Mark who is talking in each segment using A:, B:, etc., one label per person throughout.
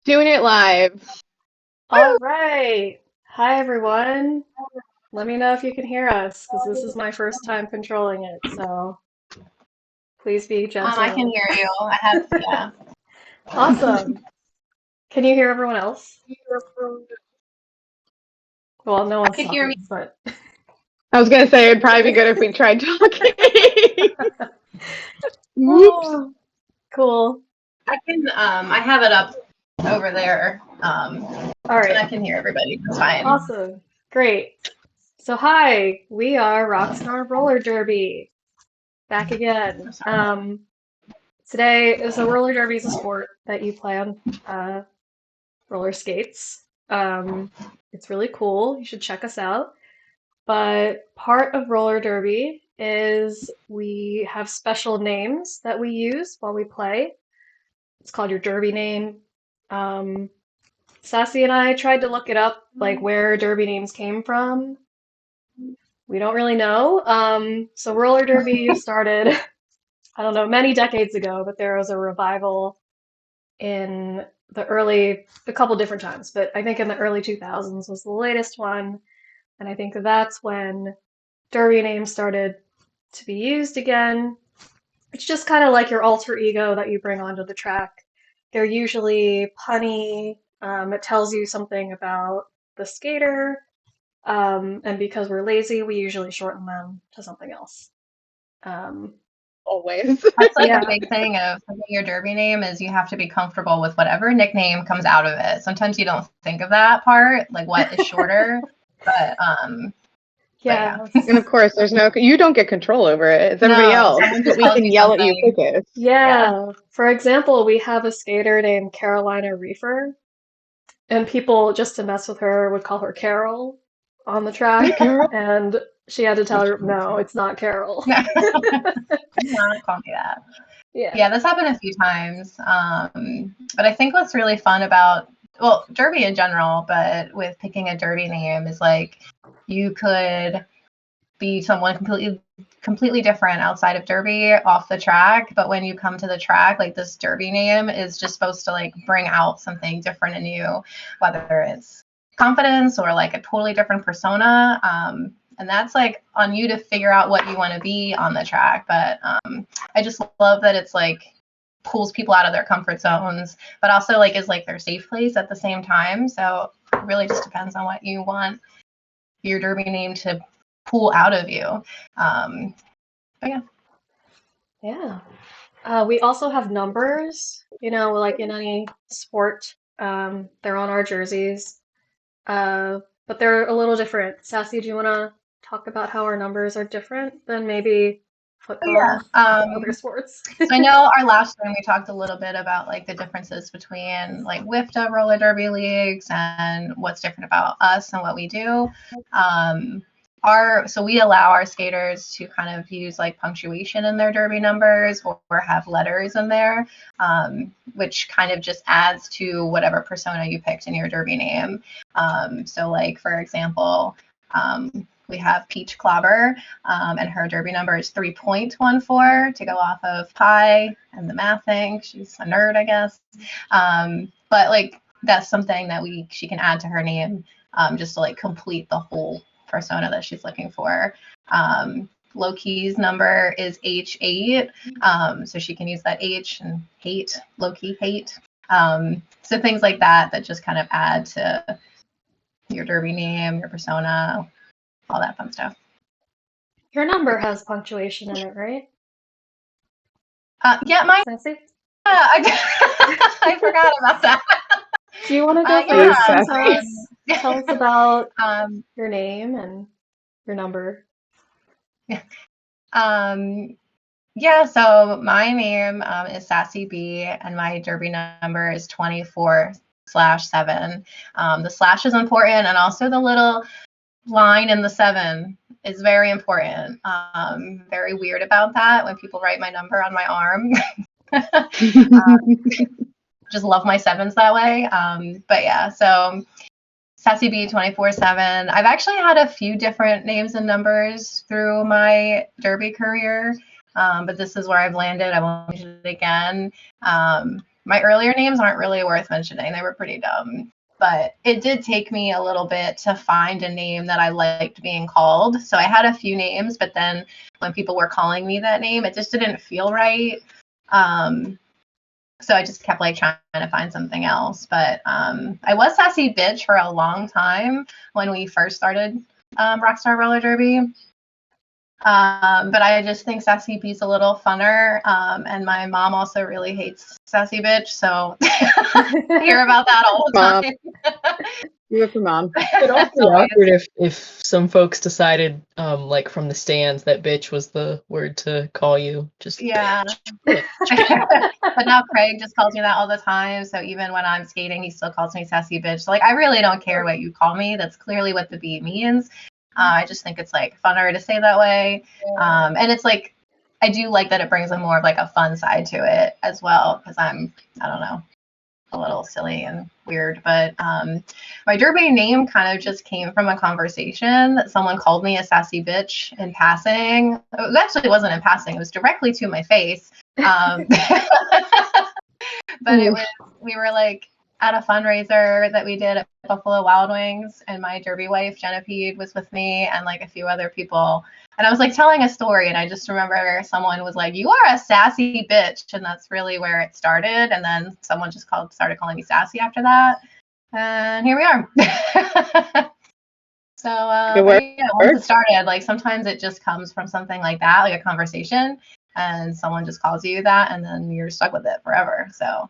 A: Doing it live.
B: All right. Hi, everyone. Let me know if you can hear us because this is my first time controlling it. So please be
C: I can
B: gentle.
C: hear you. I have, yeah.
B: Awesome. Can you hear everyone else? Well, no
C: I
B: one's
C: could hear me.
B: talking, but
A: I was gonna say it'd probably be good if we tried talking. Whoops.
B: oh, cool.
C: I have it up over there,
B: All
C: and
B: right.
C: I can hear everybody. That's fine.
B: Awesome. Great. So, hi, we are Rockstar Roller Derby. Back again.
C: I'm sorry.
B: Today is a roller derby is a sport that you play on roller skates. It's really cool. You should check us out. But part of roller derby is we have special names that we use while we play. It's called your derby name. Um, Sassy and I tried to look it up, like where derby names came from. We don't really know. So roller derby started, I don't know, many decades ago, but there was a revival in a couple different times, but I think in the early 2000s was the latest one. And I think that's when derby names started to be used again. It's just kind of like your alter ego that you bring onto the track. They're usually punny. It tells you something about the skater. And because we're lazy, we usually shorten them to something else. Um,
A: Always.
C: That's like a
B: yeah,
C: big thing of picking your derby name is you have to be comfortable with whatever nickname comes out of it. Sometimes you don't think of that part, like what is shorter, but um, but yeah.
B: yeah,
A: And of course, you don't get control over it. It's everybody
C: No,
A: else.
C: someone
A: But
C: just
A: we
C: tells
A: can
C: you
A: yell at you
C: something.
A: quickest.
C: Yeah.
B: yeah. For example, we have a skater named Carolina Reefer, and people, just to mess with her, would call her Carol on the
A: Hey,
B: track,
A: Carol.
B: and she had to tell her, no, it's not Carol.
C: Do not call me that.
B: Yeah.
C: Yeah, this happened a few times. But I think what's really fun about, well, derby in general, but with picking a derby name is like you could be someone completely different outside of derby off the track, but when you come to the track, like this derby name is just supposed to like bring out something different in you, whether it's confidence or like a totally different persona. And that's like on you to figure out what you want to be on the track. But I just love that it's like pulls people out of their comfort zones, but also like is like their safe place at the same time. So it really just depends on what you want your derby name to pull out of you. But yeah.
B: Yeah. We also have numbers, like in any sport. They're on our jerseys. But they're a little different. Sassy, do you want to talk about how our numbers are different than maybe
C: Oh yeah.
B: football or other sports?
C: So I know our last time we talked a little bit about like the differences between like WIFTA roller derby leagues and what's different about us and what we do. Um, so we allow our skaters to kind of use like punctuation in their derby numbers or have letters in there, which kind of just adds to whatever persona you picked in your derby name. So like for example, we have Peach Clobber, and her derby number is 3.14 to go off of pi and the math thing. She's a nerd, I guess. But like that's something that she can add to her name, just to like complete the whole persona that she's looking for. Loki's number is H8, so she can use that H and hate, Loki hate. So things like that just kind of add to your derby name, your persona, all that fun stuff.
B: Your number has punctuation in it, right?
C: Yeah, mine.
B: Sassy?
C: I forgot about that.
B: Do you want to go
C: Yeah.
A: Jeez,
B: first and
A: Sassy.
B: tell us about
C: Um,
B: your name and your number?
C: yeah. Yeah. So my name is Sassy B, and my derby number is 24/7. The slash is important, and also the little line in the 7 is very important. Very weird about that when people write my number on my arm. Just love my 7s that way. But yeah, so Sassy B 24/7. I've actually had a few different names and numbers through my derby career, but this is where I've landed. I won't change it again. my earlier names aren't really worth mentioning. They were pretty dumb. But it did take me a little bit to find a name that I liked being called. So I had a few names, but then when people were calling me that name, it just didn't feel right. So I just kept like trying to find something else. But I was Sassy Bitch for a long time when we first started Rockstar Roller Derby. But I just think Sassy B's a little funner. And my mom also really hates Sassy Bitch, so I hear about that all the
A: Mom.
C: time.
A: You with your mom.
D: It'd also be awkward if some folks decided, like from the stands, that bitch was the word to call you. Just
C: Yeah.
D: bitch.
C: But now Craig just calls me that all the time. So even when I'm skating, he still calls me Sassy Bitch. So, like, I really don't care what you call me. That's clearly what the B means. I just think it's like funner to say that way. And it's like, I do like that it brings a more of like a fun side to it as well, because I don't know, a little silly and weird. But my derby name kind of just came from a conversation that someone called me a sassy bitch in passing. It actually wasn't in passing, it was directly to my face. But we were like at a fundraiser that we did at Buffalo Wild Wings, and my derby wife Genevieve was with me and like a few other people, and I was like telling a story, and I just remember someone was like, "You are a sassy bitch," and that's really where it started. And then someone just started calling me sassy after that, and here we are. So yeah, once it started, like sometimes it just comes from something like that, like a conversation, and someone just calls you that, and then you're stuck with it forever. So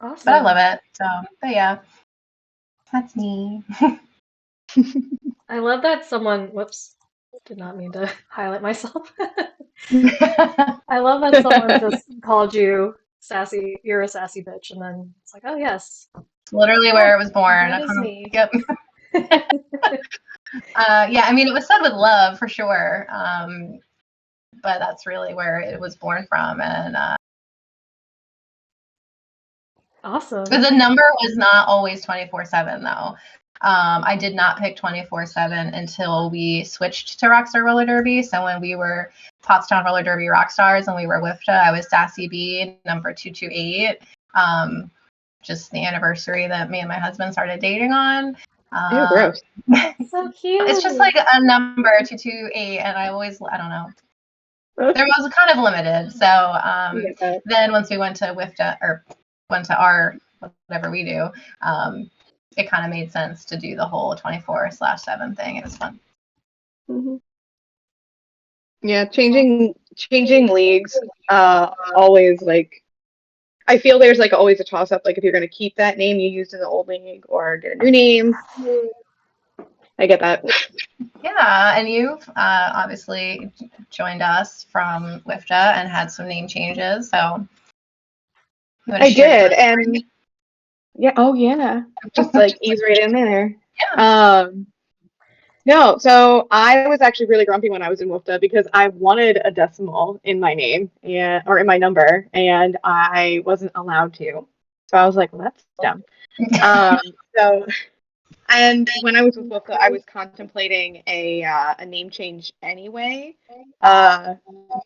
B: Awesome.
C: but I love it. So, but yeah, that's me.
B: I love that someone, whoops, did not mean to highlight myself. I love that someone just called you sassy, you're a sassy bitch, and then it's like, oh yes.
C: Literally where it was born.
B: That is me.
C: Yep. Yeah, I mean, it was said with love for sure. But that's really where it was born from. And
B: Awesome.
C: the number was not always 24/7 though. I did not pick 24/7 until we switched to Rockstar Roller Derby. So when we were Pottstown Roller Derby Rockstars and we were WIFTA, I was Sassy B, number 228. Just the anniversary that me and my husband started dating on.
A: Ew, gross.
B: So cute.
C: It's just like a number 228, and I don't know. There was kind of limited. So then once we went to WIFTA or went to our whatever we do, it kind of made sense to do the whole 24/7 thing. It was fun.
A: Mm-hmm. Yeah, changing leagues always, like, I feel there's like always a toss up, like if you're going to keep that name you used in the old league or get a new name. I get that.
C: Yeah, and you've obviously joined us from WIFTA and had some name changes. So
A: I did, and yeah, oh yeah, just like ease right in there.
C: Yeah.
A: No, so I was actually really grumpy when I was in WIFTA because I wanted a decimal in my name or in my number, and I wasn't allowed to. So I was like, well, that's dumb. So, and when I was with WIFTA, I was contemplating a name change anyway,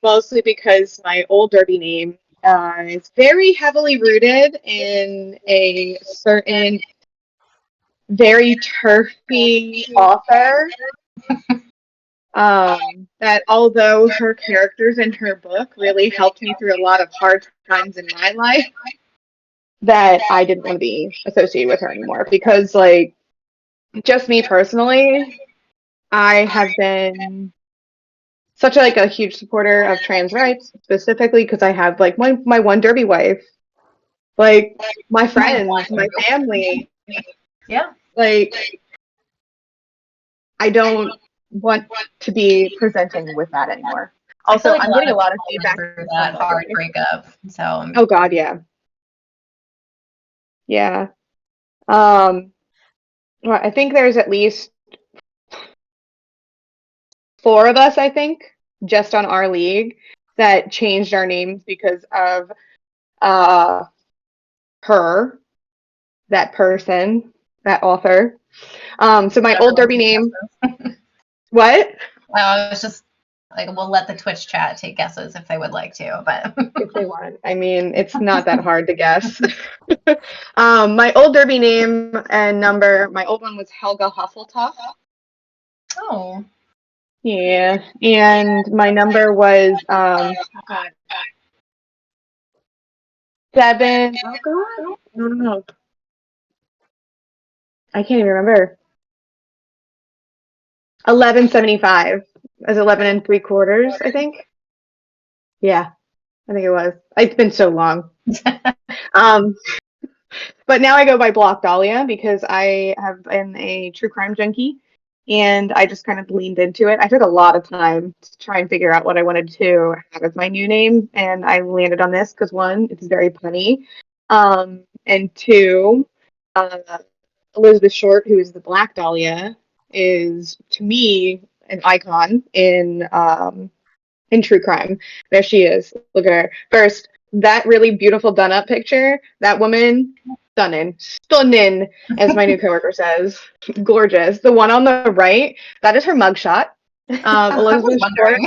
A: mostly because my old derby name is very heavily rooted in a certain very turfy author. That although her characters in her book really helped me through a lot of hard times in my life, that I didn't want to be associated with her anymore. Because, like, just me personally, I have been such a huge supporter of trans rights, specifically because I have like my one derby wife, like my friends, my family.
C: Yeah.
A: Like, I don't want to be presenting with that anymore. Also, I'm getting a lot of feedback
C: for that hard breakup. So.
A: Oh God, yeah. Yeah. Well, I think there's at least 4 of us, I think, just on our league that changed our names because of her, that person, that author. So my old derby name. What?
C: I was just Like, we'll let the Twitch chat take guesses if they would like to, but
A: If they want. I mean, it's not that hard to guess. My old derby name and number, my old one was Helga Hufflepuff.
C: oh,
A: Yeah. And my number was oh God, 7. Oh God. No. I can't even remember. 1175. As 11 and 3/4, I think. Yeah, I think it was. It's been so long. Um, but now I go by Block Dahlia because I have been a true crime junkie and I just kind of leaned into it. I took a lot of time to try and figure out what I wanted to have as my new name, and I landed on this because one, it's very punny, and two, uh, Elizabeth Short, who is the Black Dahlia, is to me an icon in true crime. There she is. Look at her. First, that really beautiful done up picture. That woman, stunning, as my new coworker says, gorgeous. The one on the right, that is her mugshot.
C: I was
A: Elizabeth Short.
C: wondering.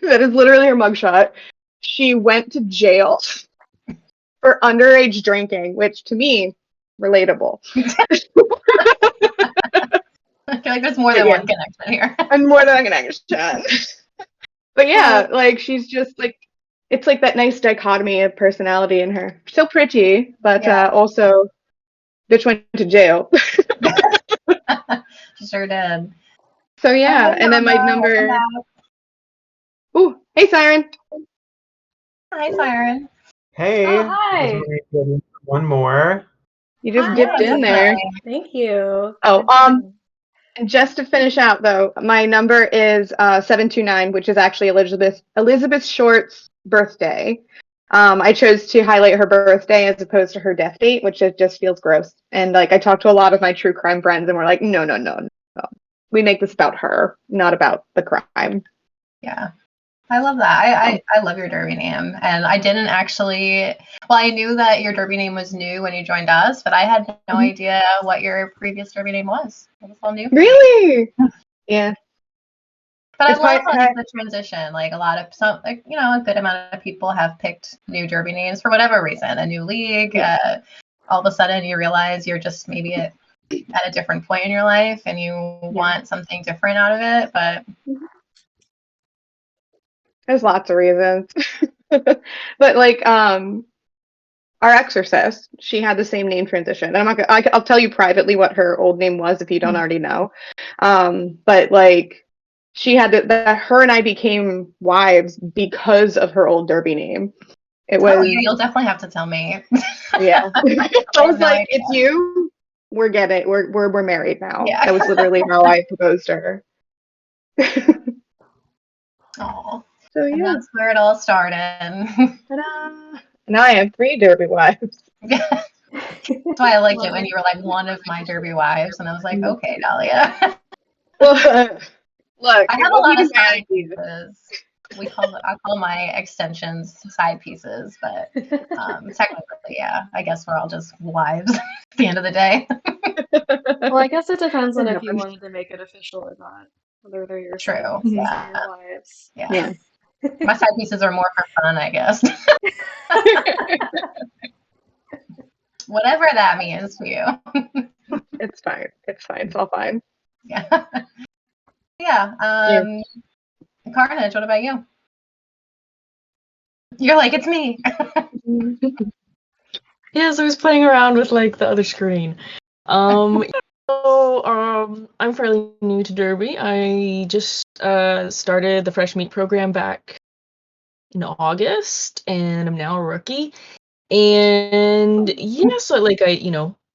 A: That is literally her mugshot. She went to jail for underage drinking, which to me, relatable.
C: I feel like there's more than one connection here.
A: And more than a connection. But yeah, like she's just like it's like that nice dichotomy of personality in her. So pretty, but also bitch went to jail.
C: She sure did.
A: So yeah, and then my number. Ooh, hey Siren.
C: Hi, Siren.
E: Hey.
B: Oh, hi.
E: One more.
A: You just
C: Hi.
A: dipped in there.
B: Thank you.
A: Oh, and just to finish out though, my number is 729, which is actually Elizabeth Short's birthday. I chose to highlight her birthday as opposed to her death date, which just feels gross. And like I talked to a lot of my true crime friends, and we're like, no. We make this about her, not about the crime.
C: Yeah. I love that. I love your derby name. And I didn't actually, well, I knew that your derby name was new when you joined us, but I had no idea what your previous derby name was. It was all new.
A: Really? Yeah.
C: But
A: It's
C: I love
A: my-
C: the transition. Like a good amount of people have picked new derby names for whatever reason, a new league. All of a sudden you realize you're just maybe at a different point in your life and you want something different out of it. But
A: there's lots of reasons. But like our exorcist, she had the same name transition. And I'll tell you privately what her old name was if you don't already know. But like she had that her and I became wives because of her old derby name. It was
C: you'll definitely have to tell me.
A: Yeah. I was like,
C: idea.
A: it's you. We're married now.
C: Yeah.
A: That was literally how I proposed to her.
C: Oh.
A: So
C: And
A: yeah.
C: that's where it all started.
A: Ta-da. Now I have 3 derby wives.
C: That's why I liked it when you were like one of my derby wives, and I was like, okay, Dahlia.
A: Well, look,
C: I have a lot of side pieces. I call my extensions side pieces, but technically, yeah, I guess we're all just wives at the end of the day.
B: Well, I guess it depends on if you wanted to make it official or not. Whether they're your
C: True.
B: side pieces
C: Yeah.
B: or your wives.
C: Yeah. My side pieces are more for fun, I guess. Whatever that means for you.
A: It's fine. It's all fine.
C: Yeah. Yeah. Carnage, what about you? You're like, it's me.
D: Yes, I was playing around with like the other screen. I'm fairly new to Derby. I just started the Fresh Meat program back in August, and I'm now a rookie. And yeah, so like I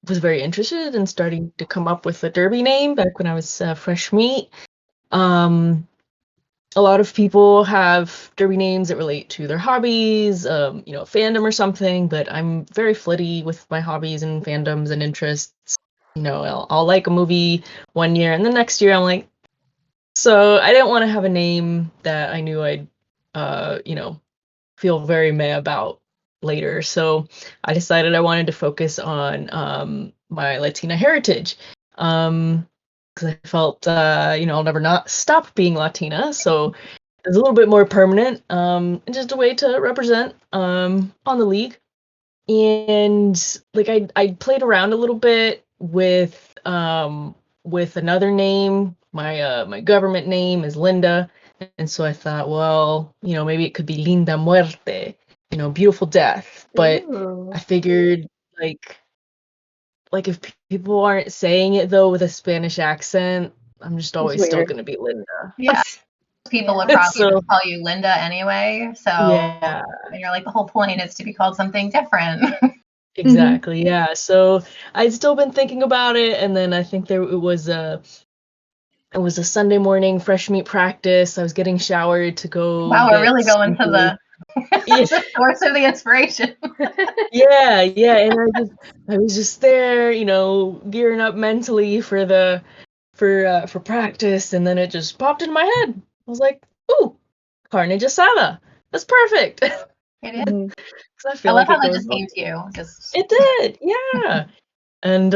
D: was very interested in starting to come up with a Derby name back when I was Fresh Meat. A lot of people have derby names that relate to their hobbies, fandom or something, but I'm very flitty with my hobbies and fandoms and interests. I'll like a movie one year and the next year I'm like, so I didn't want to have a name that I knew I'd, feel very meh about later. So I decided I wanted to focus on my Latina heritage. because I felt, I'll never not stop being Latina. So it's a little bit more permanent, and just a way to represent on the league. And like I played around a little bit with another name. My government name is Linda, and so I thought, well, maybe it could be Linda Muerte, beautiful death. But
B: Ooh.
D: I figured like if people aren't saying it though with a Spanish accent, I'm just always still
A: weird.
D: gonna be Linda.
C: Yeah. People would
B: Yeah.
C: probably
D: So-
C: just call you Linda anyway. So
D: Yeah.
C: and you're like, the whole point is to be called something different.
D: Exactly, yeah. So I'd still been thinking about it, and then I think it was a Sunday morning fresh meat practice. I was getting showered to go.
C: Wow, we're
D: get
C: really going to
D: seafood.
C: the source of the inspiration.
D: Yeah, and I was just there, gearing up mentally for practice, and then it just popped into my head. I was like, "Ooh, carne asada. That's perfect."
C: It is.
A: Mhm.
D: 'Cause I
C: I
D: feel
C: love
D: like
C: how
D: it
C: that
D: goes
C: just
D: well.
C: came to you. Just
D: It did, yeah. And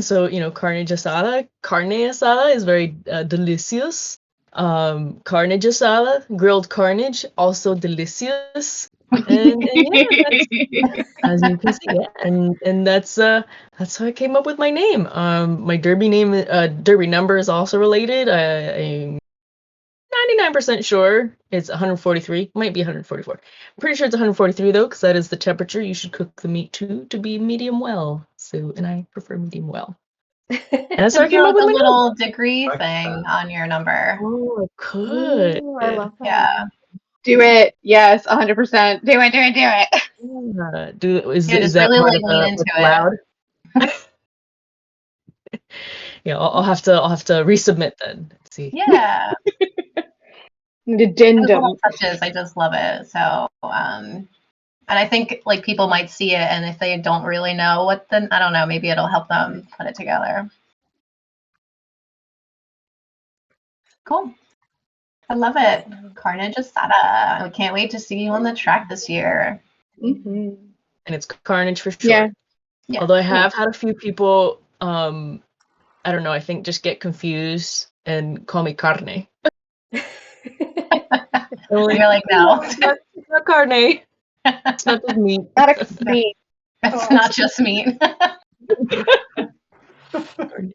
D: so carne asada is very delicious. Carne asada, grilled carnage, also delicious. And yeah, that's, as you can see, yeah, and that's how I came up with my name. My derby number is also related. I'm 99% sure it's 143. Might be 144. I'm pretty sure it's 143 though, because that is the temperature you should cook the meat to be medium well. So, and I prefer medium well. And that's how I
C: could be
D: came
C: like
D: up with
C: a
D: my name.
C: little degree thing on your number.
D: Oh, I could.
B: Ooh, I love that.
C: Yeah.
A: Do it. Yes, 100%. Do it, do it, do it.
D: Yeah. Is
C: Yeah, just
D: that
C: really
D: part
C: like
D: of
C: lean into
D: what's
C: it.
D: allowed? Yeah, I'll have to resubmit then. Let's see.
C: Yeah.
A: An
C: Those
A: addendum.
C: little touches, I just love it. So, and I think like people might see it, and if they don't really know I don't know, maybe it'll help them put it together. Cool. I love it. Carnage Asada. We can't wait to see you on the track this year.
A: Mhm.
D: And it's Carnage for short.
A: Yeah.
C: Yeah.
D: Although I have had a few people, I don't know, I think just get confused and call me Carne.
C: And you're like, no,
D: It's not carne. It's not just meat.
A: Not extreme.
C: it's not just meat.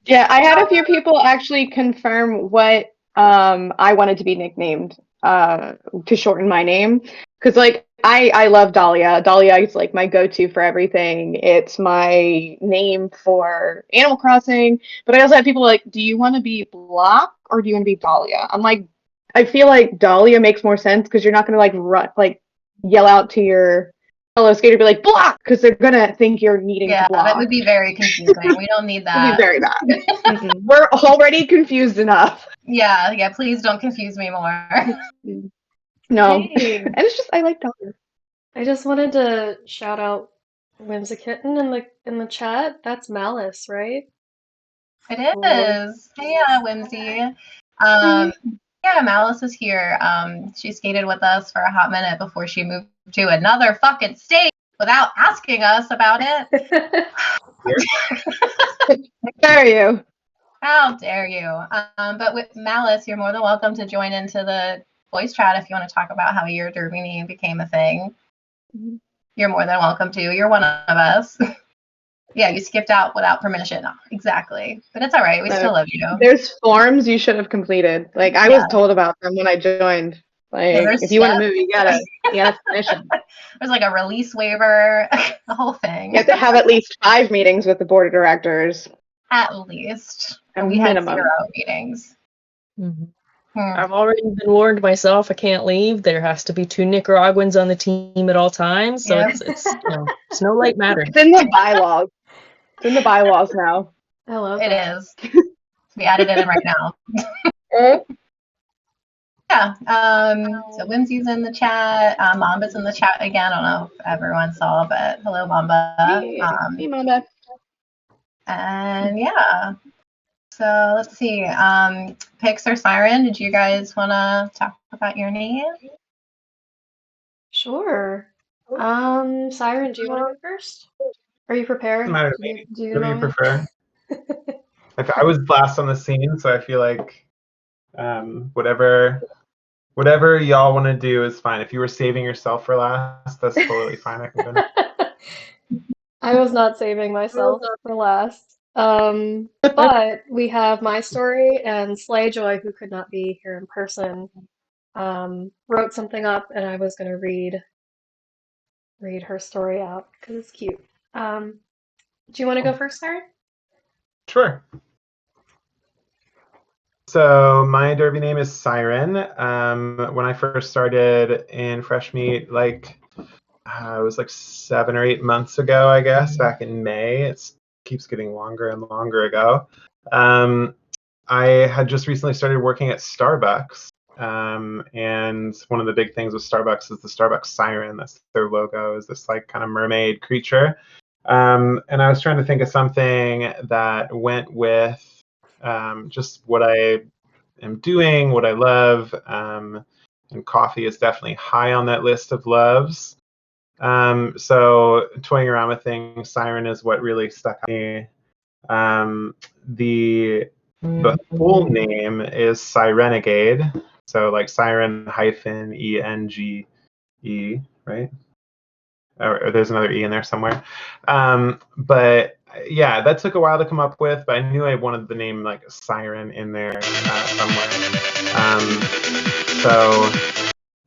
A: Yeah, I had a few people actually confirm what I wanted to be nicknamed to shorten my name, because like I love Dahlia. Dahlia is like my go-to for everything. It's my name for Animal Crossing, but I also have people like, do you want to be Block or do you want to be Dahlia? I'm like, I feel like Dahlia makes more sense because you're not gonna yell out to your fellow skater, be like Block, because they're gonna think you're needing
C: Yeah,
A: to block.
C: that would be very confusing. We don't need
A: It'd be
C: that.
A: very bad. We're already confused enough.
C: Yeah, please don't confuse me more.
A: No.
B: Hey,
A: And it's just, I like Dahlia.
B: I just wanted to shout out Whimsykitten in the chat. That's Malice, right?
C: It
B: Cool.
C: is. Hey, Whimsy. Yeah, Malice is here. She skated with us for a hot minute before she moved to another fucking state without asking us about it.
A: How dare you?
C: How dare you? But with Malice, you're more than welcome to join into the voice chat if you want to talk about how your derby name became a thing. You're more than welcome to. You're one of us. Yeah, you skipped out without permission. Exactly. But it's all right. We still love you.
A: There's forms you should have completed. Like, I was told about them when I joined. Like,
C: there's
A: if you want to
C: steps.
A: move, you gotta finish them.
C: There's like a release waiver, the whole thing.
A: You have to have at least 5 meetings with the board of directors.
C: At least.
A: A
C: And we had
A: minimum.
C: 0 meetings.
D: I've already been warned myself. I can't leave. There has to be 2 Nicaraguans on the team at all times. So
C: Yep.
D: it's no light matter.
A: It's in the bylaws. It's in the bylaws now.
B: I love
C: It
B: that.
C: is. We added it in right now. Yeah. So Whimsy's in the chat. Mamba's in the chat again. I don't know if everyone saw, but hello, Mamba.
A: Hey, Mamba.
C: And yeah. So let's see. Pix or Siren, did you guys want to talk about your name?
B: Sure. Siren, do you want to go first? Are you prepared?
E: Doesn't matter to
B: Do
E: me.
B: you
E: Whatever you
B: know?
E: prefer. I was last on the scene, so I feel like whatever y'all want to do is fine. If you were saving yourself for last, that's totally fine. I can go next.
B: I was not saving myself for last. But we have my story, and Slayjoy, who could not be here in person, wrote something up, and I was gonna read her story out because it's cute. Do you want to go first, Sarah?
E: Sure. So my derby name is Siren. When I first started in Fresh Meat, like it was like 7 or 8 months ago, I guess, back in May. It keeps getting longer and longer ago. I had just recently started working at Starbucks. And one of the big things with Starbucks is the Starbucks siren. That's their logo, is this like kind of mermaid creature. And I was trying to think of something that went with just what I am doing, what I love. And coffee is definitely high on that list of loves. So toying around with things, siren is what really stuck with me. The full name is Sirenegade. So like siren hyphen ENGE, right? Or there's another E in there somewhere. But yeah, that took a while to come up with, but I knew I wanted the name like Siren in there somewhere. So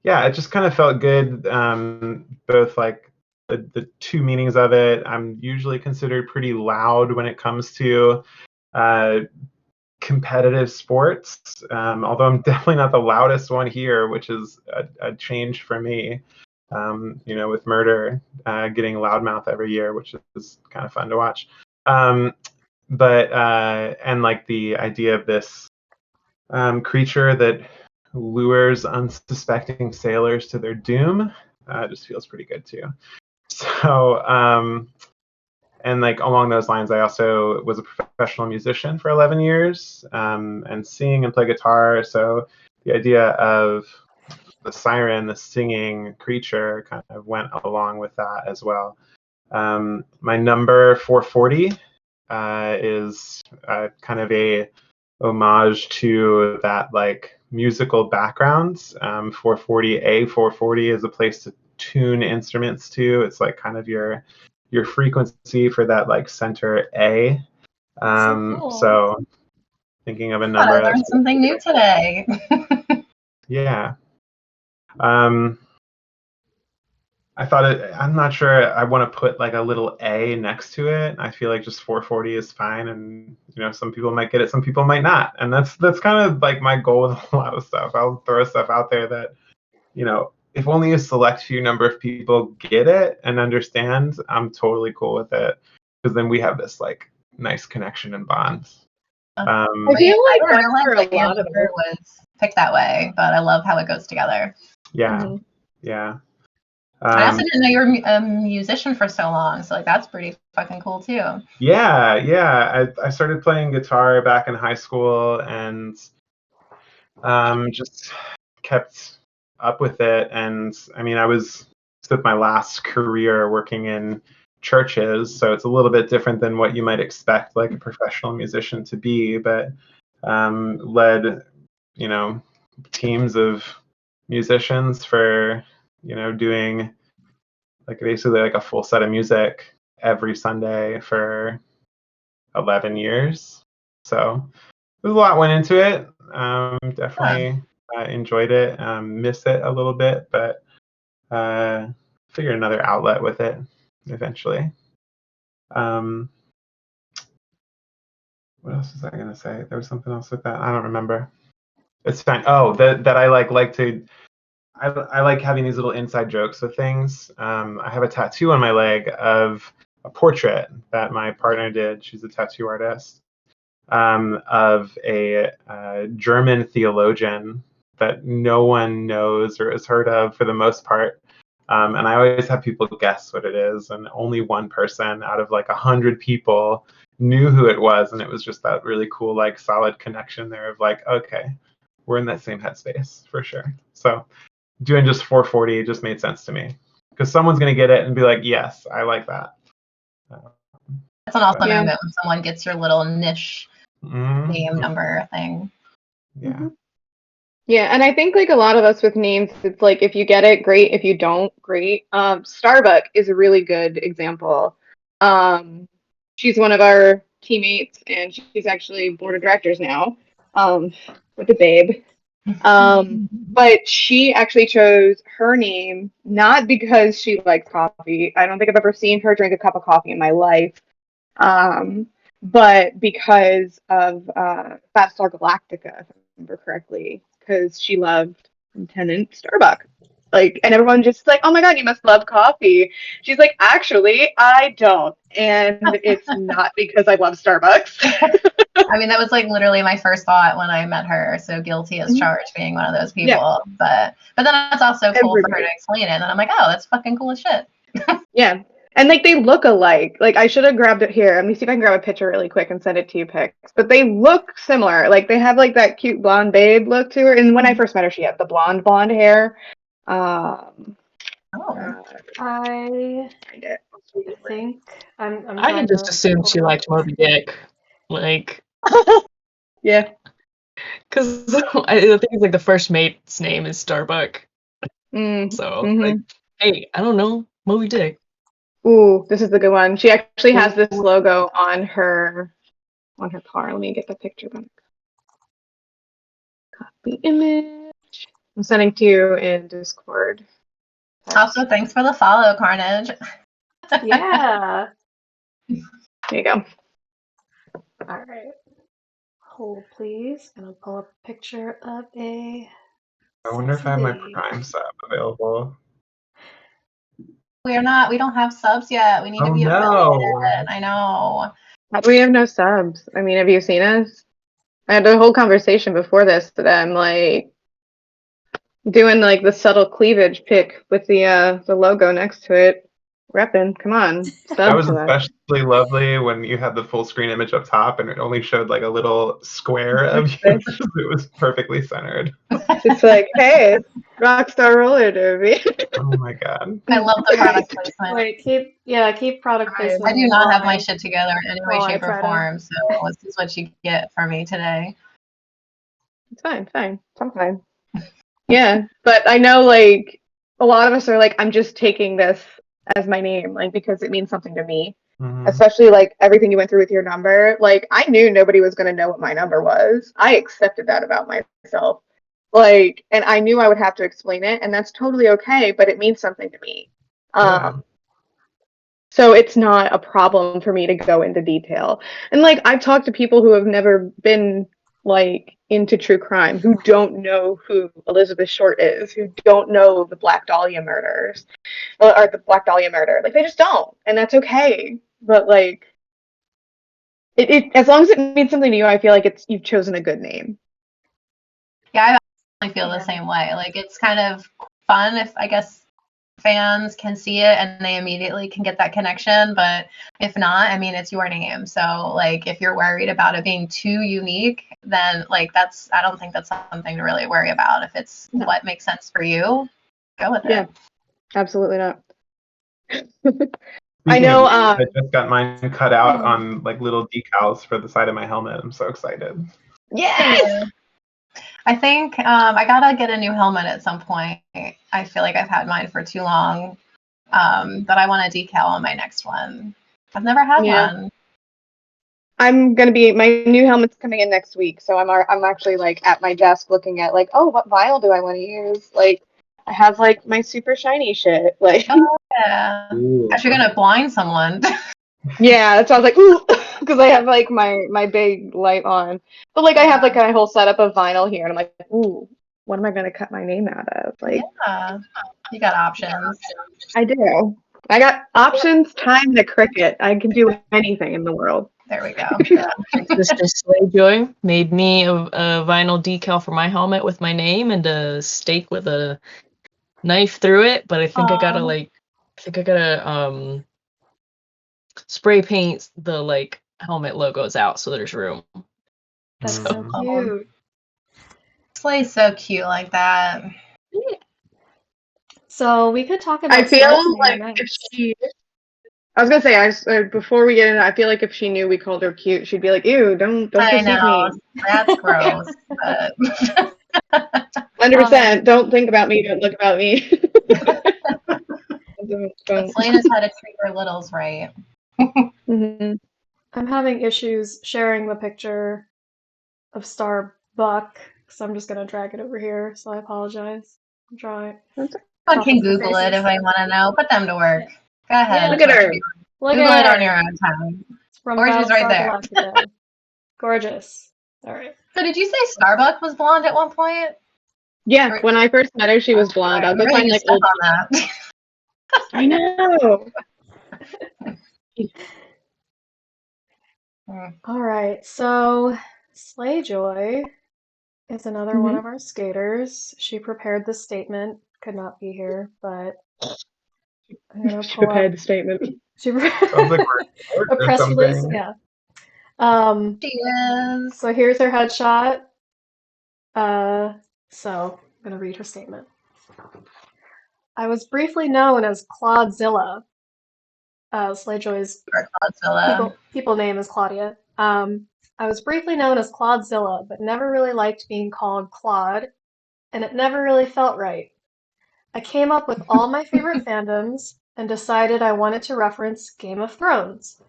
E: yeah, it just kind of felt good. Both like the two meanings of it. I'm usually considered pretty loud when it comes to competitive sports, although I'm definitely not the loudest one here, which is a change for me. With Murder getting loudmouth every year, which is kind of fun to watch. But and like the idea of this creature that lures unsuspecting sailors to their doom just feels pretty good too. So and like along those lines, I also was a professional musician for 11 years and sing and play guitar. So the idea of the siren, the singing creature, kind of went along with that as well. My number 440 is kind of a homage to that like musical backgrounds. 440 440 is a place to tune instruments to. It's like kind of your frequency for that like center A.
B: Cool.
E: So thinking of a
C: I
E: number.
C: learned something new today.
E: Yeah. I thought I'm not sure I want to put like a little A next to it. I feel like just 440 is fine, and some people might get it, some people might not, and that's kind of like my goal with a lot of stuff. I'll throw stuff out there that if only a select few number of people get it and understand, I'm totally cool with it, because then we have this like nice connection and bond.
A: I feel like
C: I
A: that's for
C: realized
A: a lot of
C: it was picked that way, but I love how it goes together.
E: Yeah, yeah.
C: I also didn't know you were a musician for so long, so like that's pretty fucking cool too.
E: Yeah. I started playing guitar back in high school and just kept up with it. And I mean, I was with my last career working in churches, so it's a little bit different than what you might expect like a professional musician to be, but led teams of musicians for doing like basically like a full set of music every Sunday for 11 years. So there's a lot went into it. Definitely enjoyed it. Miss it a little bit, but figure another outlet with it eventually. What else was I gonna say? There was something else with that. I don't remember. It's fine. Oh, that I like to. I like having these little inside jokes with things. I have a tattoo on my leg of a portrait that my partner did. She's a tattoo artist of a German theologian that no one knows or has heard of for the most part. And I always have people guess what it is, and only one person out of like 100 people knew who it was, and it was just that really cool, like solid connection there of like, okay, we're in that same headspace for sure. So doing just 440 just made sense to me, because someone's going to get it and be like, yes, I like that.
C: That's an awesome moment when someone gets your little niche name number thing.
E: Yeah.
A: Yeah, and I think like a lot of us with names, it's like if you get it, great. If you don't, great. Starbuck is a really good example. She's one of our teammates, and she's actually board of directors now, with the babe. But she actually chose her name not because she likes coffee. I don't think I've ever seen her drink a cup of coffee in my life. Um, but because of Battlestar Galactica, if I remember correctly, because she loved Lieutenant Starbuck. Like, and everyone just like, oh my God, you must love coffee. She's like, actually, I don't. And it's not because I love Starbucks.
C: I mean, that was like literally my first thought when I met her. So guilty as charged, being one of those people.
A: Yeah.
C: But then it's also cool for her
A: Everybody.
C: to explain it. And then I'm like, oh, that's fucking cool as shit.
A: Yeah. And like they look alike. Like I should have grabbed it here. Let me see if I can grab a picture really quick and send it to you pics. But they look similar. Like they have like that cute blonde babe look to her. And when I first met her, she had the blonde hair.
C: Oh.
B: I
A: Find it.
B: think I'm
D: I
B: trying
D: had just
B: to
D: assumed she
B: pull it
D: liked Moby Dick. Like,
A: Yeah.
D: because I think it's like the first mate's name is Starbuck. So, like, hey, I don't know, Moby Dick.
A: Ooh, this is the good one. She actually has this logo on her car. Let me get the picture back. Copy image. I'm sending to you in Discord.
C: Also, thanks for the follow, Carnage.
B: Yeah.
A: There you go.
B: All right. Hold, please. And I'll pull up a picture of a.
E: I wonder if I have my
B: babe.
E: Prime sub available.
C: We don't have subs yet. We need to
E: Oh
C: be
E: no.
C: affiliated. I know.
A: How do we have no subs? I mean, have you seen us? I had a whole conversation before this that I'm like doing like the subtle cleavage pic with the logo next to it. Reppin', come on,
E: That
A: sub
E: was
A: to us.
E: especially lovely when you had the full screen image up top and it only showed like a little square of you. It was perfectly centered.
A: Just like, hey, Rockstar roller derby.
E: Oh my God.
C: I love the product placement.
B: Wait, keep product placement.
C: I do not have my
B: while
C: shit together in any way,
B: while I
C: shape, or
B: try to-
C: form. So this is what you get from me today.
A: It's fine. Sometime. Yeah, but I know like a lot of us are like, I'm just taking this as my name, like because it means something to me.
E: Mhm.
A: Especially like everything you went through with your number. Like I knew nobody was gonna know what my number was. I accepted that about myself. Like, and I knew I would have to explain it, and that's totally okay, but it means something to me.
E: Yeah.
A: So it's not a problem for me to go into detail. And like I've talked to people who have never been like into true crime, who don't know who Elizabeth Short is, who don't know the Black Dahlia murders, or the Black Dahlia murder. Like they just don't, and that's okay. But like, it as long as it means something to you, I feel like you've chosen a good name.
C: Yeah, I feel the same way. Like it's kind of fun if I guess fans can see it and they immediately can get that connection. But if not, I mean, it's your name. So like if you're worried about it being too unique, then like I don't think that's something to really worry about. If it's what makes sense for you, go with it.
A: Yeah, absolutely not. I
E: Speaking
A: know.
E: of names, I just got mine cut out on like little decals for the side of my helmet. I'm so excited.
A: Yes.
C: I think I gotta get a new helmet at some point. I feel like I've had mine for too long, but I want a decal on my next one. I've never had one.
A: I'm gonna be my new helmet's coming in next week, so I'm actually like at my desk looking at like, oh, what vial do I want to use? Like, I have like my super shiny shit. Like,
C: oh yeah, you're gonna blind someone.
A: Yeah, that's why I was like, ooh, because I have like my big light on, but like I have like a whole setup of vinyl here, and I'm like, ooh, what am I gonna cut my name out of? Like,
C: yeah, you got options.
A: I do. I got options, time, and a cricket. I can do anything in the world.
C: There we go.
D: Sister Slayjoy made me a vinyl decal for my helmet with my name and a stake with a knife through it, but I think I gotta spray paint the like helmet logos out so there's room.
B: That's so cute.
C: Slay's so cute like that.
B: So we could talk about
A: I feel
B: sports
A: like
B: next.
A: I was gonna say, before we get in, I feel like if she knew we called her cute, she'd be like, "Ew, don't
C: I
A: perceive
C: know,
A: me."
C: that's gross. But
A: 100%. Don't think about me. Don't look about me. Don't.
C: Selena's how to treat her littles right.
A: Mhm.
B: I'm having issues sharing the picture of Starbuck, so I'm just gonna drag it over here. So I apologize. I'm trying.
C: I can Google it if I want to know. Put them to work. Go ahead.
B: Yeah.
A: Look at her.
B: Look
C: Google
B: at
C: it on
B: her.
C: your own time.
B: It's from
C: Gorgeous right
B: Battlestar
C: there.
B: Galactica. Gorgeous. All right.
C: So did you say Starbuck was blonde at one point?
A: Yeah, when I first met her, she was blonde. I'll
C: I'm
A: go
C: really
A: find like
C: stuck
A: old.
C: on that.
A: I know.
B: All right. So Slayjoy is another one of our skaters. She prepared this statement. Could not be here, but I'm gonna
A: She
B: pull up.
A: prepared the statement.
B: She
E: Sounds like we're
B: a
E: or
B: press release.
E: something.
B: Yeah.
C: She is.
B: So here's her headshot. So I'm gonna read her statement. I was briefly known as Claudzilla. Slayjoy's
C: Or Godzilla.
B: people name is Claudia. I was briefly known as Claudzilla, but never really liked being called Claude, and it never really felt right. I came up with all my favorite fandoms and decided I wanted to reference Game of Thrones.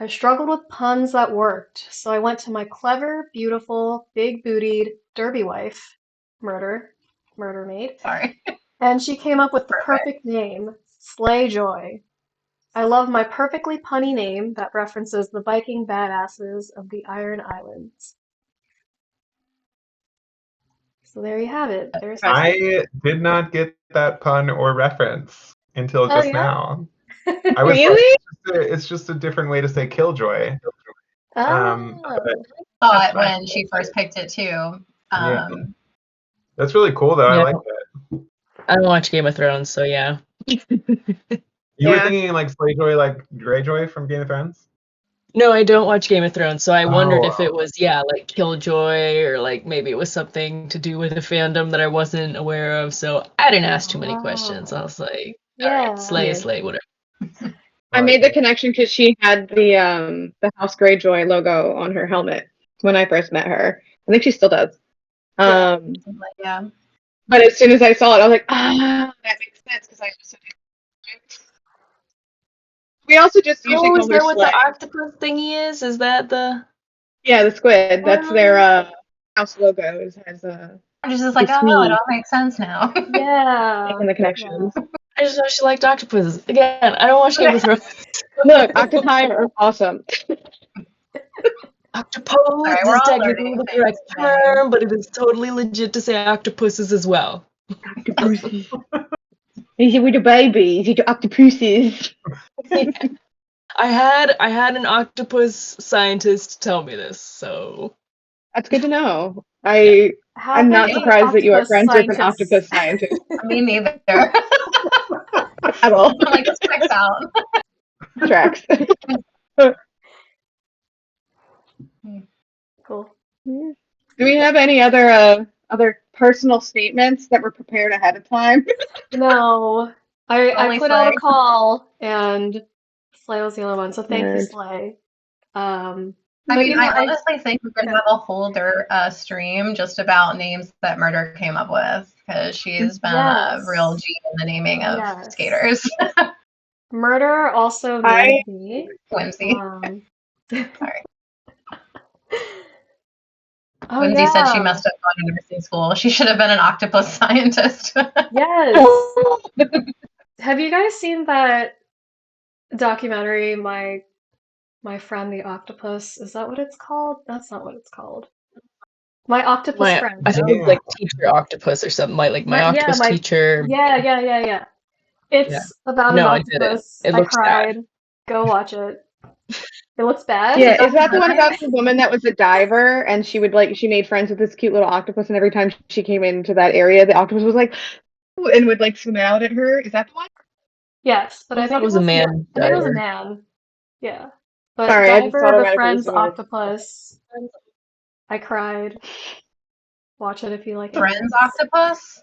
B: I struggled with puns that worked, so I went to my clever, beautiful, big-bootied derby wife, Murder Maid,
C: Sorry.
B: and she came up with the
C: Perfect.
B: perfect name, Slayjoy. I love my perfectly punny name that references the Viking badasses of the Iron Islands. So there you have it. There's my
E: I did not get that pun or reference until
B: Oh
E: just
B: yeah?
E: now. I was like,
A: Really?
E: it's just a different way to say killjoy.
B: Oh.
C: Thought when she first picked it too.
E: Yeah. That's really cool though. I
D: Yeah.
E: like that.
D: I don't watch Game of Thrones, so yeah.
E: You were
A: Yeah.
E: thinking like Slayjoy, like Greyjoy from Game of Thrones?
D: No, I don't watch Game of Thrones, so I wondered if
E: Oh.
D: it was, like Killjoy, or like maybe it was something to do with a fandom that I wasn't aware of. So I didn't ask too many questions. I was like, all
B: Yeah.
D: right, slay,
A: Yeah.
D: slay, whatever.
A: I made the connection because she had the House Greyjoy logo on her helmet when I first met her. I think she still does.
B: Yeah.
C: Yeah.
A: But as soon as I saw it, I was like, that makes sense because I also do. We also just usually
D: Oh, is
A: call her
D: that what
A: Slay.
D: the octopus thingy is? Is that the?
A: Yeah, the squid. That's their house logo. Has
C: I'm just like,
A: the
C: oh, it
A: squid
C: all makes sense now.
B: Yeah.
A: making the connections.
D: I just know she liked octopuses. Again, I don't watch Game of Thrones.
A: Look, octopi are awesome.
D: Octopus
C: right, we're
D: is
C: all
D: technically
C: learning
D: the
C: things
D: correct
C: today.
D: term, but it is totally legit to say octopuses as well.
A: Octopuses. Is it with the babies? It's octopuses.
D: I had an octopus scientist tell me this, so
A: That's good to know. I'm not
B: big are
A: surprised that you are
B: octopus
A: friends with an
B: scientists?
A: octopus scientist
C: Me neither.
A: at all.
C: I'm like, this checks out.
A: Tracks.
B: Cool.
A: Do we have any other personal statements that were prepared ahead of time?
B: No. I
C: Only
B: put out a
C: Slay.
B: call and Slay was the only one, so thank you,
A: Right.
B: Slay.
C: I
B: But
C: mean,
B: you know,
C: I honestly think we're gonna have a whole stream just about names that Murder came up with because she's been a
B: Yes.
C: real G in the naming of
B: Yes.
C: skaters.
B: Murder also
A: I-
B: made me.
C: Whimsy.
B: Sorry. Oh
C: Whimsy said she
B: yeah.
C: messed up going to nursing school. She should have been an octopus scientist.
B: Yes. Have you guys seen that documentary, My Friend the Octopus? Is that what it's called? That's not what it's called. My Octopus Friend.
D: I think it's like Teacher Octopus or something like my octopus teacher.
B: Yeah. It's about
D: No,
B: an
D: I didn't.
B: octopus.
D: It
B: I
D: looks
B: cried. Go watch it. It looks bad.
A: Yeah, is that the one about the woman that was a diver and she made friends with this cute little octopus and every time she came into that area, the octopus was like, "Ooh," and would like swim out at her? Is that the one?
B: Yes, but I
D: I
B: think
D: thought it was a man
B: I think it was a
D: diver.
B: man. Yeah. But
A: Sorry, I just
B: Diver, the
A: automatically
B: Friend's
A: assumed it was-
B: octopus. I cried. Watch it if you like it.
C: Friends octopus?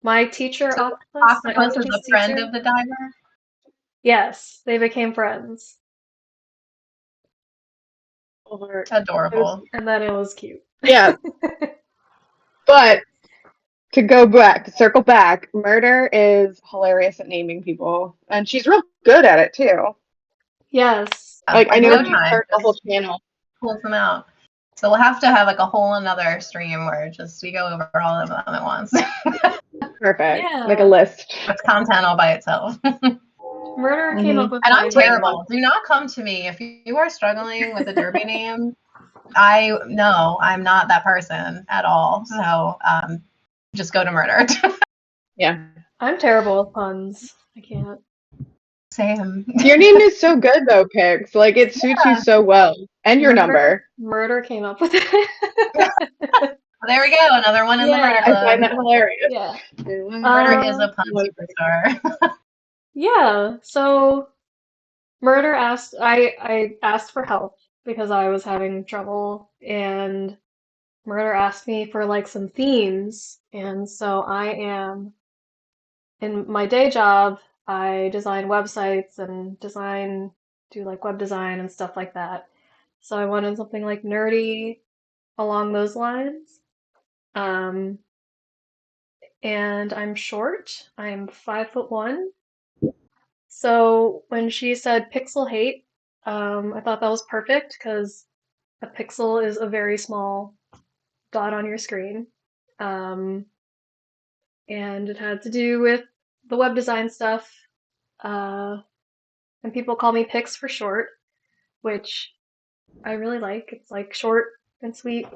B: My teacher
C: So
B: octopus, my
C: octopus is
B: octopus
C: a friend
B: teacher.
C: of the diver?
B: Yes, they became friends.
A: Or-
C: Adorable.
B: And then it was cute.
A: Yeah, but to go back, to circle back, Murder is hilarious at naming people, and she's real good at it too.
B: Yes.
A: Like, I
C: Like
A: know
C: no
A: if you
C: time,
A: start a whole
C: just
A: channel.
C: pulls them out. So we'll have to have like a whole another stream where just we go over all of them at once.
A: Perfect.
B: Yeah.
A: Like a list.
C: It's content all by itself.
B: Murder came up with
C: And
B: my
C: I'm
B: name.
C: terrible. Do not come to me if you are struggling with a derby name. I'm not that person at all. So just go to Murder.
A: Yeah.
B: I'm terrible with puns. I can't.
C: Same.
A: Your name is so good though, Pix. Like it suits you so well. And your number.
B: Murder came up with it.
C: There we go. Another one in the Murder
B: Yeah.
A: I find
C: Club.
A: that hilarious.
B: Yeah.
C: Murder is a pun superstar.
B: Yeah. So Murder asked I asked for help because I was having trouble, and Murder asked me for like some themes, and so I am in my day job, I design websites and do like web design and stuff like that. So I wanted something like nerdy along those lines. Um, and I'm short. I'm 5'1". So when she said pixel hate, I thought that was perfect because a pixel is a very small dot on your screen. Um, and it had to do with the web design stuff. And people call me Pix for short, which I really like. It's like short and sweet,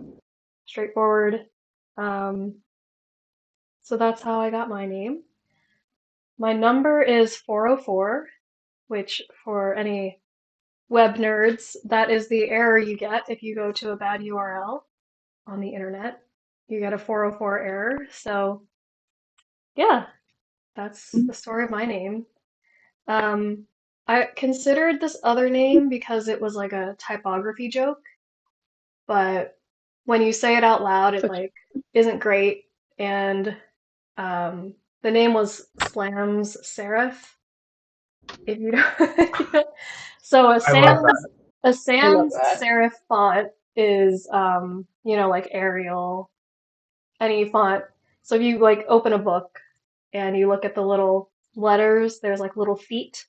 B: straightforward. Um, so that's how I got my name. My number is 404, which for any web nerds, that is the error you get if you go to a bad URL on the internet. You get a 404 error. So yeah, that's the story of my name. Um, I considered this other name because it was like a typography joke, but when you say it out loud, it
A: Such
B: like isn't great. And the name was Slams Serif. If you don't, so a
E: I love
B: Sans a
A: I love
B: Sans
A: that.
B: serif font is like Arial, any font. So if you like open a book and you look at the little letters, there's like little feet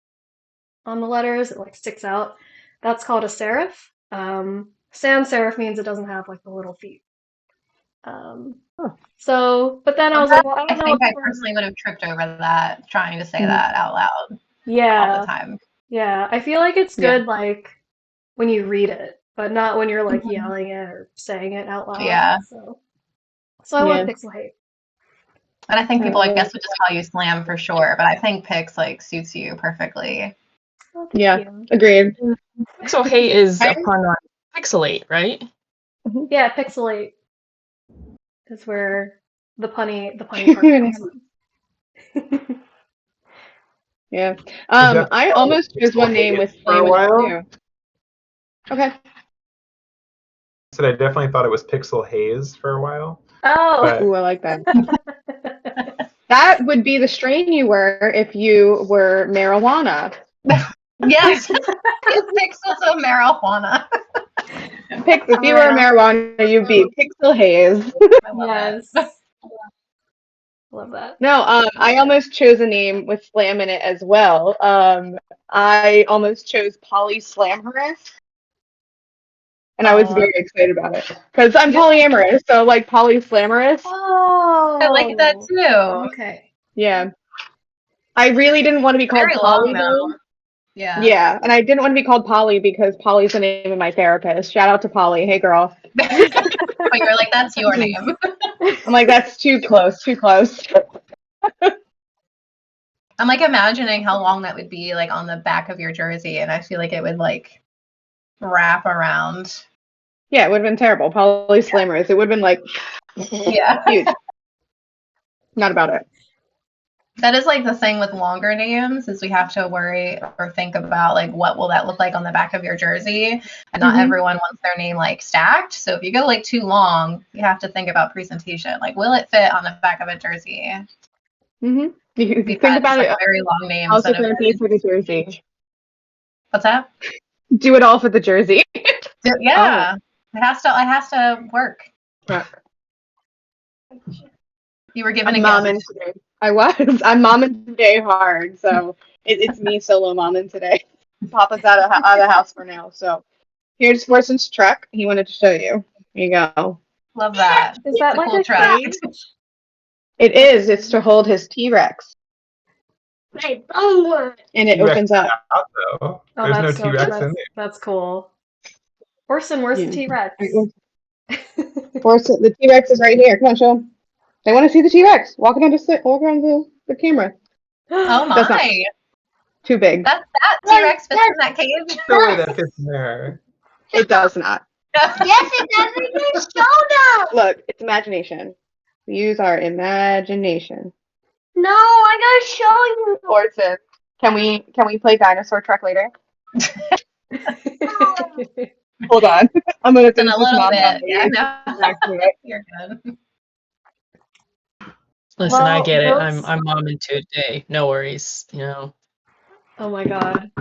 B: on the letters, it like sticks out. That's called a serif. Sans serif means it doesn't have like the little feet.
A: Huh.
B: So, but then I was like, well, I
C: I
B: don't know
C: think
B: if
C: I
B: people are
C: personally would have tripped over that trying to say
A: Mhm.
C: that out loud all the
B: Yeah,
C: time.
B: yeah. I feel like it's
A: Yeah.
B: good like when you read it, but not when you're like yelling it or saying it out loud.
C: Yeah.
B: So I
A: Yeah.
B: went Pixel Hate.
C: And I think
A: I
C: people, I
A: love
C: guess, would just call you Slam for sure. But I think Pix like suits you perfectly.
B: Oh,
A: it. Yeah.
B: thank you.
A: Agreed.
D: Pixel hate is a
C: Right?
D: pun on pixelate, right?
A: Mhm.
B: Yeah, Pixelate is where the punny part comes from.
A: Yeah.
E: I definitely
A: I
E: thought it was
A: almost chose
E: Pixel
A: one name with
E: Haze for a
A: Slam in it
E: while.
A: too. Okay.
E: I said I definitely thought it was Pixel Haze for a while.
B: Oh.
E: But
A: Ooh, I like that. That would be the strain you were if you were marijuana.
C: Yes. If Pix was a marijuana.
A: Pix, if you were marijuana, you'd be Pixel Haze.
C: I love
B: Yes.
C: it.
B: Love that.
A: No, I almost chose a name with slam in it as well. I almost chose Polly Slamherous, and I was
C: Oh,
A: very excited about it because I'm polyamorous, so like Polly Slamherous.
B: Oh.
C: I like that too.
B: Okay.
A: Yeah, I really didn't want to be called
C: Very
A: Polly
C: long
A: though.
C: though. Yeah.
A: Yeah, and I didn't want to be called Polly because Polly's the name of my therapist. Shout out to Polly. Hey, girl.
C: But you're like, that's your name.
A: I'm like, that's too close, too close.
C: I'm like imagining how long that would be like on the back of your jersey, and I feel like it would like wrap around.
A: Yeah, it would have been terrible. Polly Slamherous. It would have been like
C: Yeah.
A: huge. Not about it.
C: That is like the thing with longer names is we have to worry or think about like what will that look like on the back of your jersey, and not everyone wants their name like stacked. So if you go like too long, you have to think about presentation. Like, will it fit on the back of a jersey?
A: Mm-hmm. You
C: We've
A: think
C: had
A: about
C: some
A: it.
C: very long names
A: Also
C: that have
A: going to be
C: been.
A: for the jersey.
C: What's that?
A: Do it all for the jersey.
C: Yeah, it has to work.
A: Yeah.
C: You were given a
A: I'm
C: gift.
A: momming today. I'm momming today hard, so it's me solo momming today. Papa's out of the house for now, so here's Forson's truck. He wanted to show you. Here you go.
C: Love that.
B: Is that
C: It's a
B: like
C: cool
B: a
C: truck.
B: cage?
A: It is. It's to hold his T-Rex, and it
E: T-Rex
A: opens up.
E: out, though.
B: Oh,
E: There's no
B: that's so
E: T-Rex in there.
B: that's cool. Orson, where's the
A: Yeah.
B: T-Rex?
A: Forson, the T-Rex is right here. Come on, show 'em. They want to see the T-Rex. Walk around the camera.
C: Oh
A: That's not
C: my!
A: too big.
C: That T-Rex fits in that cage.
E: No way that fits in there.
A: It does not.
F: Yes, it does with your shoulder.
A: Look, it's imagination. We use our imagination.
F: No, I gotta show you.
A: Orson, can we play dinosaur truck later? Hold on. I'm gonna
C: In
A: finish
C: a
A: this
C: little
A: mom
C: bit.
A: mom
C: Yeah,
A: baby.
C: no.
A: Back to it.
C: You're good.
D: Listen, I
B: Well,
D: get it.
B: those-
D: I'm momming today. No worries. You know,
B: Oh my god,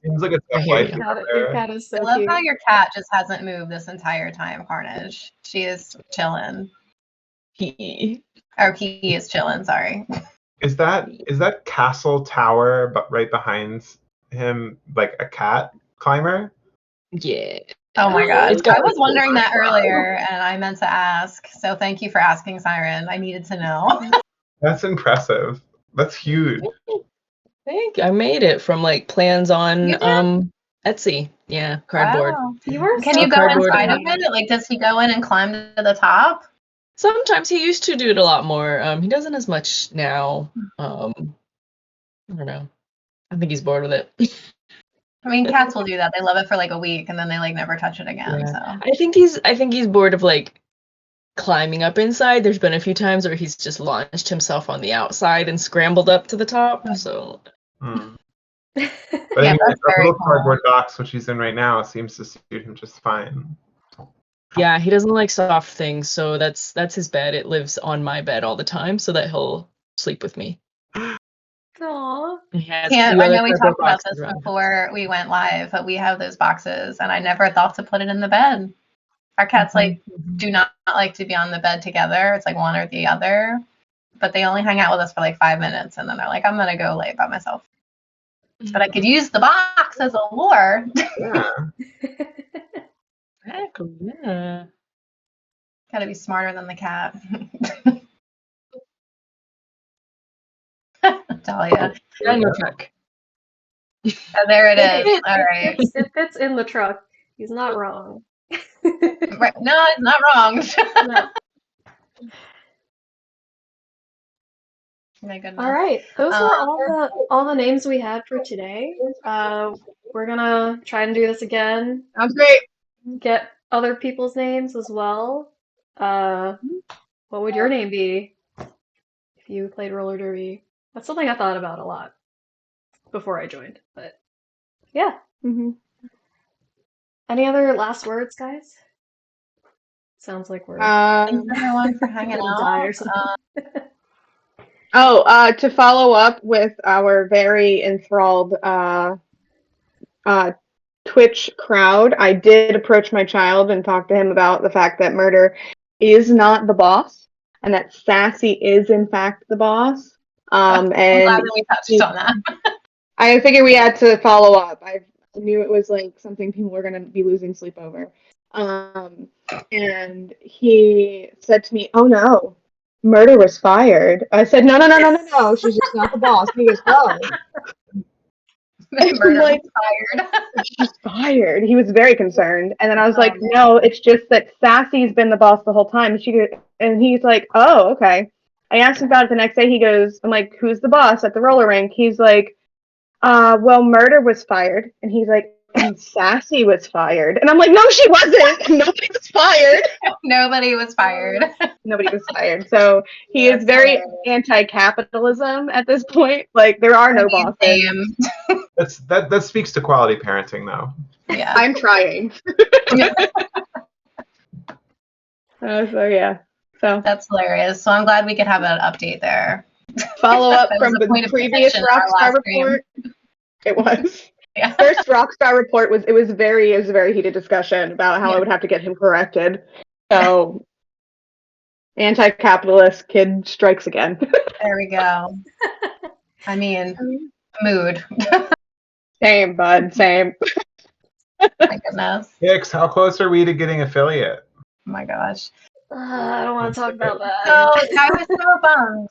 E: Seems like a
D: I
E: tough
D: hear
E: life
D: you.
E: out
B: your
E: there.
B: cat is
C: I
B: so
C: love
B: cute.
C: how your cat just hasn't moved this entire time, Carnage. She is chilling.
D: He,
C: Or he is chilling, sorry.
E: Is that castle tower, but right behind him, like a cat climber?
D: yeah.
C: Oh my god.
D: It's got
C: I was
D: a
C: wondering
D: cool
C: that
D: vibe.
C: earlier and I meant to ask. So thank you for asking, Siren. I needed to know.
E: That's impressive. That's huge.
D: I made it from like plans on
C: You did?
D: Etsy. Yeah, cardboard.
C: Wow.
B: You are
C: Can
B: so
C: you go
D: cardboard.
C: inside of it? Like, does he go in and climb to the top?
D: Sometimes he used to do it a lot more. He doesn't as much now. I don't know. I think he's bored with it.
C: I mean, cats will do that. They love it for like a week and then they like never touch it again.
D: Yeah.
C: So
D: I think he's bored of like climbing up inside. There's been a few times where he's just launched himself on the outside and scrambled up to the top. So
E: Hmm.
B: cute.
E: But
C: Yeah,
E: anyway,
C: that's
E: the
C: very
E: little
C: cool.
E: cardboard box, which he's in right now, seems to suit him just fine.
D: yeah, he doesn't like soft things, so that's his bed. It lives on my bed all the time so that he'll sleep with me.
B: Aw.
D: And he has
C: Yeah,
D: two
C: I
D: other
C: know we
D: cardboard
C: talked about
D: boxes
C: this
D: around him.
C: before we went live, but we have those boxes and I never thought to put it in the bed. Our cats like do not like to be on the bed together. It's like one or the other. But they only hang out with us for like 5 minutes and then they're like, I'm gonna go lay by myself. But I could use the box as a lure.
E: Yeah.
D: Exactly, yeah.
C: Gotta be smarter than the cat. Dahlia.
D: Dino truck.
C: Oh, there it is. All right.
B: It fits in the truck. He's not wrong.
C: Right. No, it's not wrong.
B: No.
C: My goodness.
B: All right, those were all the names we had for today. We're gonna try and do this again.
A: Sounds great.
B: Get other people's names as well. What would your name be if you played roller derby? That's something I thought about a lot before I joined. But yeah,
A: Mm-hmm.
B: any other last words, guys? Sounds like we're
C: Thanks everyone for hanging
B: gonna die or
C: out.
B: something.
A: To follow up with our very enthralled Twitch crowd, I did approach my child and talk to him about the fact that Murder is not the boss and that Sassy is in fact the boss.
C: I'm glad
A: And
C: that we touched on that.
A: I figured we had to follow up. I knew it was like something people were gonna be losing sleep over. And he said to me, "Oh no, Murder was fired." I said, "No. She's just not the boss." He goes, "Oh."
C: Murder
A: like-
C: was fired.
A: She's fired. He was very concerned, and then I was like,
C: Oh,
A: "No, it's just that Sassy's been the boss the whole time." And he's like, "Oh, okay." I asked him about it the next day. He goes, "I'm like, who's the boss at the roller rink?" He's like, well, Murder was fired," and he's like, "And Sassy was fired," and I'm like, "No, she wasn't. Nobody was fired.
C: Nobody was fired.
A: Nobody was fired." So he is
C: That's
A: very
C: hilarious.
A: anti-capitalism at this point. Like there are no bosses.
C: Same.
E: That speaks to quality parenting, though.
C: Yeah.
A: I'm trying. So yeah. So
C: That's hilarious. So I'm glad we could have an update there.
A: Follow up
C: That was
A: from
C: a point
A: the
C: of
A: previous
C: contention in our
A: Rockstar
C: last stream.
A: report. It was.
C: Yeah.
A: First Rockstar report was a very heated discussion about how I would have to get him corrected. So anti-capitalist kid strikes again.
C: There we go. I mean, mood.
A: Same, bud. Same.
C: My goodness.
E: Hicks, how close are we to getting affiliate?
C: Oh my gosh.
B: I don't want to talk about
C: So
B: that.
C: I was so bummed.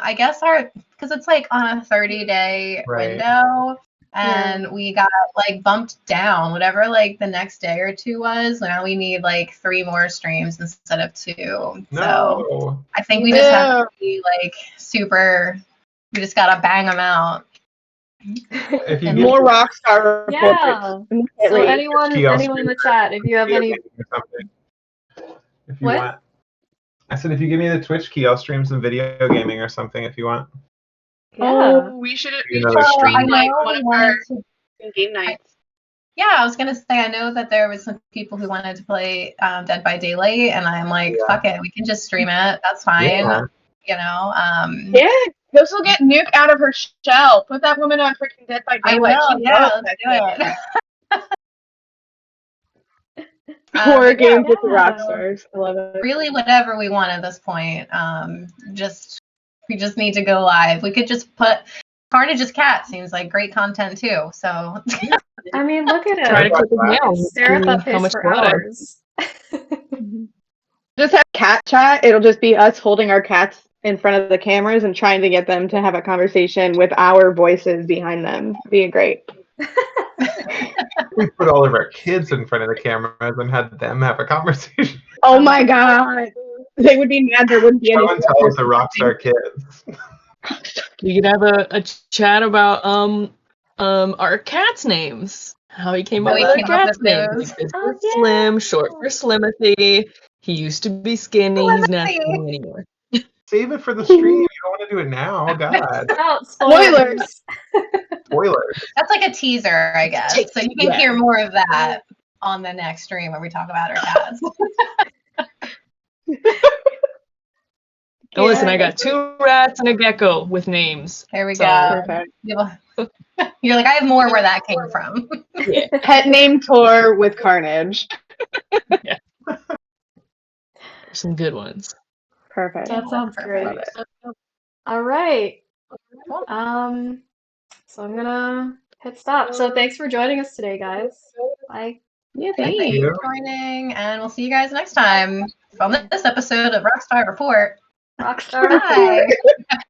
C: I guess because it's like on a 30-day
E: Right.
C: window, and we got like bumped down, whatever like the next day or two was. Now we need like 3 more streams instead of 2. So
E: No.
C: I think we just have to be like super. We just gotta bang them out.
E: If you
C: And
E: give
A: More
E: me
A: Rockstar reports.
B: Yeah. So
A: immediately.
B: anyone in the chat, if you have
E: video
B: any,
E: gaming or something, if you
B: What?
E: want. I said if you give me the Twitch key, I'll stream some video gaming or something if you want.
B: yeah.
A: Oh, we should
E: Another stream.
C: I
A: like
C: know
A: one
C: we
A: of our
C: wanted to.
A: game nights.
C: Yeah, I was gonna say I know that there was some people who wanted to play Dead by Daylight, and I'm like,
E: Yeah.
C: fuck it, we can just stream it. That's fine.
E: Yeah.
C: You know.
A: Yeah, this will get Nuke out of her shell. Put that woman on freaking Dead by
C: I
A: Daylight.
C: will.
A: She
C: Yeah,
A: loves
C: let's
A: that
C: do
A: game.
C: it.
A: Horror games with the
B: Yeah.
A: Rockstars. I love it.
C: Really, whatever we want at this point. We just need to go live. We could just put Carnage's cat seems like great content too. So
B: I mean, look at
D: Try to
B: it.
D: click it down.
B: Stare at that
D: How
B: face
D: much
B: for
D: blood I-
B: hours.
A: Just have cat chat. It'll just be us holding our cats in front of the cameras and trying to get them to have a conversation with our voices behind them. Be great.
E: We put all of our kids in front of the cameras and had them have a conversation.
A: Oh my god. They would be mad there wouldn't be any
E: Show and tell of the Rockstar kids.
D: We could have a chat about our cats' names. How he came
C: How
D: up
C: he
D: with our
C: came up
D: cat's
C: with
D: name.
C: those.
D: Like, his
B: Oh,
D: was
B: yeah.
D: Slim, short for Slimothy. He used to be skinny. He's not skinny anymore.
E: Save it for the stream. You don't want to do it now. God.
B: Oh, spoilers.
E: Spoilers.
C: that's like a teaser, I guess. So you can
D: Yeah.
C: hear more of that on the next stream where we talk about our cats.
D: Oh, listen, I got 2 rats and a gecko with names.
C: There we
D: So-
C: go.
A: Perfect.
C: You're like, I have more where that came from.
D: Yeah.
A: Pet name tour with Carnage.
D: Some good ones.
A: Perfect.
B: That sounds great.
A: Love it.
B: All right.
C: Cool.
B: So I'm gonna hit stop. So thanks for joining us today, guys. Bye.
A: Yeah,
C: Thank
A: thanks.
C: you for joining, and we'll see you guys next time on this episode of Rockstar Report.
B: Rockstar.
C: Bye.